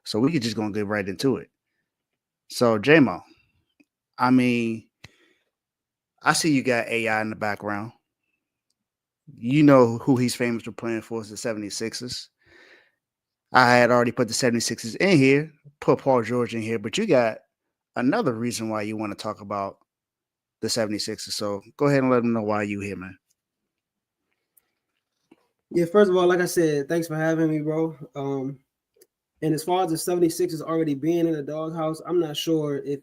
So we could just gonna get right into it. So JMO, I mean, I see you got AI in the background. You know who he's famous for playing for is the 76ers. I had already put the 76ers in here, put Paul George in here, but you got another reason why you want to talk about the 76ers. So go ahead and let them know why you here, man. Yeah, first of all, like I said, thanks for having me, bro. And as far as the 76ers already being in the doghouse, I'm not sure if,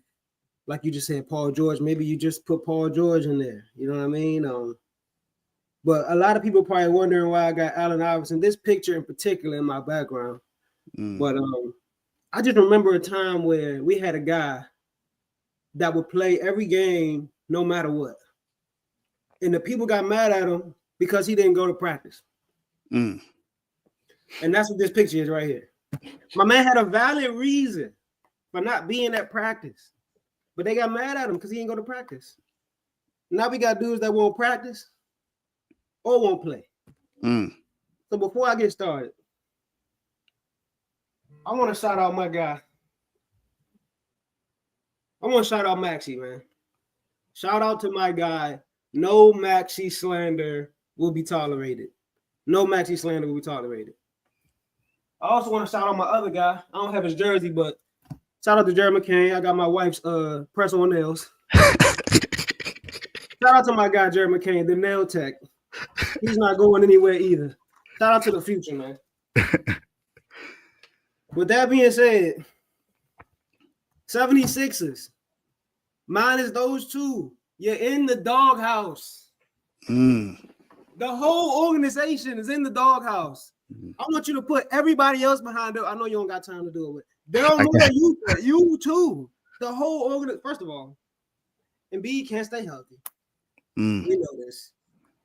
like you just said, Paul George, maybe you just put Paul George in there. You know what I mean? But a lot of people probably wondering why I got Allen Iverson, this picture in particular in my background. But I just remember a time where we had a guy that would play every game no matter what. And the people got mad at him because he didn't go to practice. And that's what this picture is right here. My man had a valid reason for not being at practice, but they got mad at him because he didn't go to practice. Now we got dudes that won't practice or won't play. So before I get started, I want to shout out my guy. I want to shout out Maxie, man. Shout out to my guy. No Maxie slander will be tolerated. No Maxie slander will be tolerated. I also want to shout out my other guy. I don't have his jersey, but shout out to Jerry McCain. I got my wife's press-on nails. Shout out to my guy, Jerry McCain, the nail tech. He's not going anywhere either. Shout out to the future, man. With that being said, 76ers, minus those two, you're in the doghouse. The whole organization is in the doghouse. I want you to put everybody else behind it. I know you don't got time to do it. They don't know that you too. The whole organization. First of all, Embiid can't stay healthy. We know this.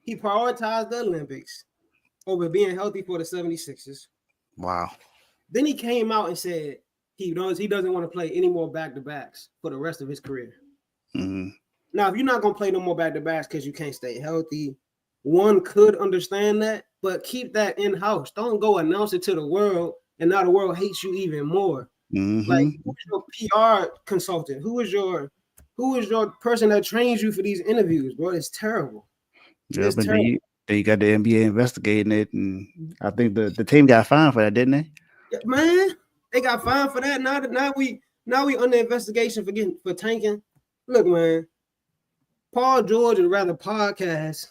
He prioritized the Olympics over being healthy for the 76ers. Wow. Then he came out and said he doesn't want to play any more back-to-backs for the rest of his career. Now, if you're not going to play no more back-to-backs because you can't stay healthy, one could understand that, but keep that in-house. Don't go announce it to the world, and now the world hates you even more. Like, who's your PR consultant? Who is your person that trains you for these interviews, bro? It's terrible. Yeah, but then you got the NBA investigating it, and I think the team got fined for that, didn't they? Yeah, man, they got fined for that. Now we under investigation for tanking. Look, man, Paul George would rather podcast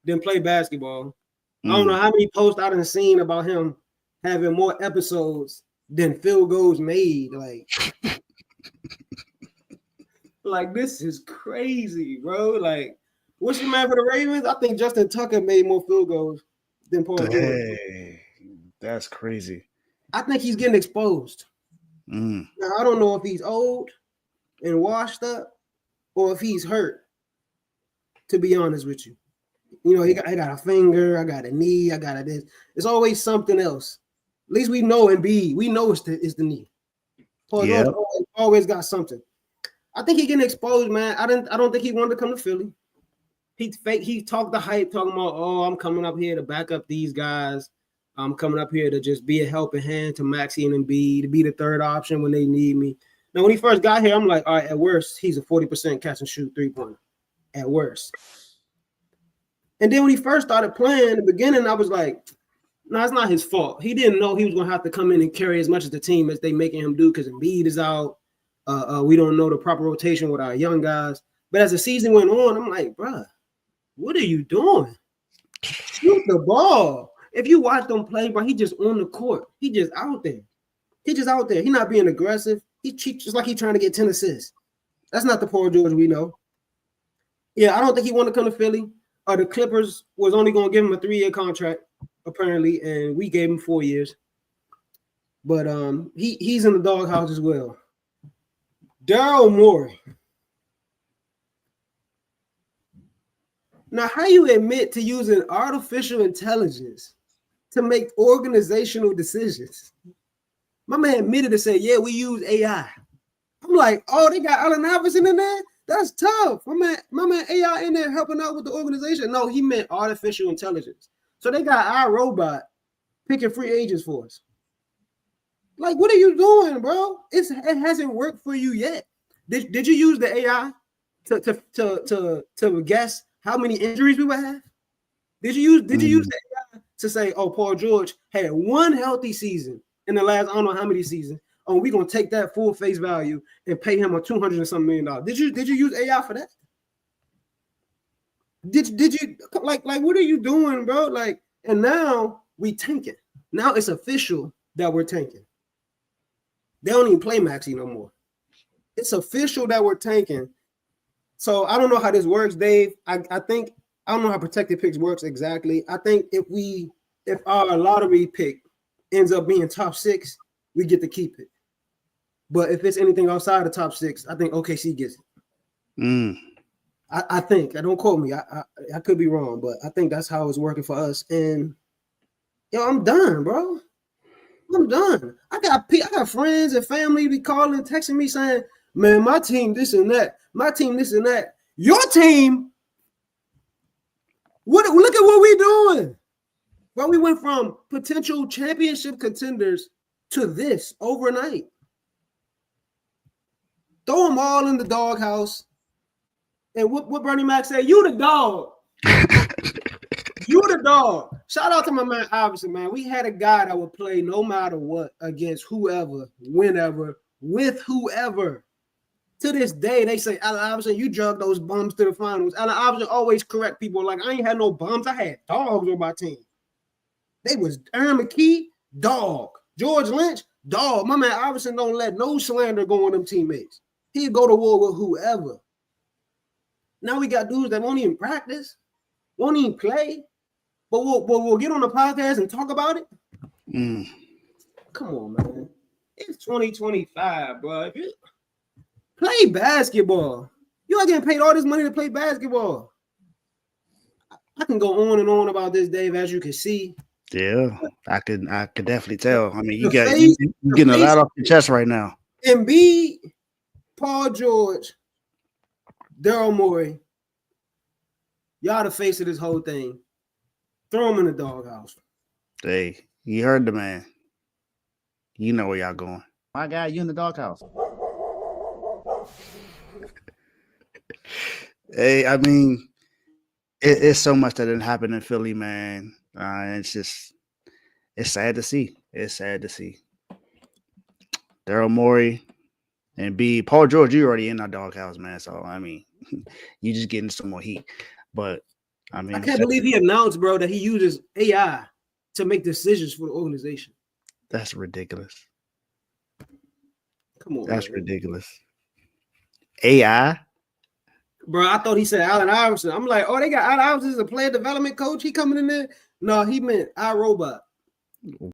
than play basketball. I don't know how many posts I done seen about him having more episodes than field goals made. Like this is crazy, bro. Like, what's your man for the Ravens? I think Justin Tucker made more field goals than Paul George. That's crazy. I think he's getting exposed. Now, I don't know if he's old and washed up or if he's hurt, to be honest with you. You know, I got a finger, I got a knee, I got a this. It's always something else. At least we know Embiid. We know it's the knee. Paul George always got something. I think he getting exposed, man. I don't think he wanted to come to Philly. He talked the hype, talking about, oh, I'm coming up here to back up these guys. I'm coming up here to just be a helping hand to Maxey and Embiid, to be the third option when they need me. Now, when he first got here, I'm like, all right, at worst, he's a 40% catch and shoot three-pointer. At worst. And then when he first started playing, in the beginning, I was like, no, it's not his fault. He didn't know he was going to have to come in and carry as much as the team as they making him do because Embiid is out. We don't know the proper rotation with our young guys. But as the season went on, I'm like, bruh, what are you doing? Shoot the ball. If you watch them play, bro, he just on the court. He just out there. He's not being aggressive. He cheats just like he's trying to get 10 assists. That's not the Paul George we know. Yeah, I don't think he wanted to come to Philly. The Clippers was only going to give him a 3-year contract, apparently, and we gave him 4 years. But he's in the doghouse as well. Daryl Morey. Now, how you admit to using artificial intelligence to make organizational decisions? My man admitted to say, yeah, we use AI. I'm like, oh, they got Allen Iverson in there? That's tough. My man AI in there helping out with the organization. No, he meant artificial intelligence. So they got our robot picking free agents for us. Like, what are you doing, bro? It hasn't worked for you yet. Did you use the AI to guess how many injuries we would have? Did you use the AI to say, oh, Paul George had one healthy season in the last I don't know how many seasons? Oh, we're gonna take that full face value and pay him a $200 and some million. Did you use AI for that? Did you like what are you doing, bro? Like, and now we tanking. Now it's official that we're tanking. They don't even play Maxey no more. It's official that we're tanking. So I don't know how this works, Dave. I think I don't know how protected picks works exactly. I think if our lottery pick ends up being top 6, we get to keep it. But if it's anything outside the top 6, I think OKC gets it. I think. Don't quote me. I could be wrong, but I think that's how it's working for us. And yo, I'm done, bro. I'm done. I got friends and family be calling, texting me saying, man, my team this and that. My team this and that. Your team. Look at what we doing. Bro, we went from potential championship contenders to this overnight. Throw them all in the doghouse. And what Bernie Mac say? You the dog. You the dog. Shout out to my man, obviously, man. We had a guy that would play no matter what against whoever, whenever, with whoever. To this day, they say, Allen Iverson, you drug those bums to the finals. Allen Iverson always correct people like, I ain't had no bums. I had dogs on my team. They was Aaron McKee, dog. George Lynch, dog. My man Iverson don't let no slander go on them teammates. He'd go to war with whoever. Now we got dudes that won't even practice, won't even play, but we'll get on the podcast and talk about it. Come on, man. It's 2025, bro. Play basketball. You are getting paid all this money to play basketball. I can go on and on about this, Dave, as you can see. Yeah, I could definitely tell. I mean, you're getting a lot off your chest right now. Embiid, Paul George, Daryl Morey, y'all the face of this whole thing. Throw them in the doghouse. Hey, you heard the man. You know where y'all going. My guy, you in the doghouse. Hey, I mean, it's so much that didn't happen in Philly, man. It's sad to see. It's sad to see. Daryl Morey and Paul George, you already in our doghouse, man. So, I mean, you just getting some more heat. But, I mean, I can't believe he announced, bro, that he uses AI to make decisions for the organization. That's ridiculous. Come on. That's man. ridiculous. AI? Bro, I thought he said Allen Iverson. I'm like, oh, they got Allen Iverson as a player development coach. He coming in there? No, he meant iRobot.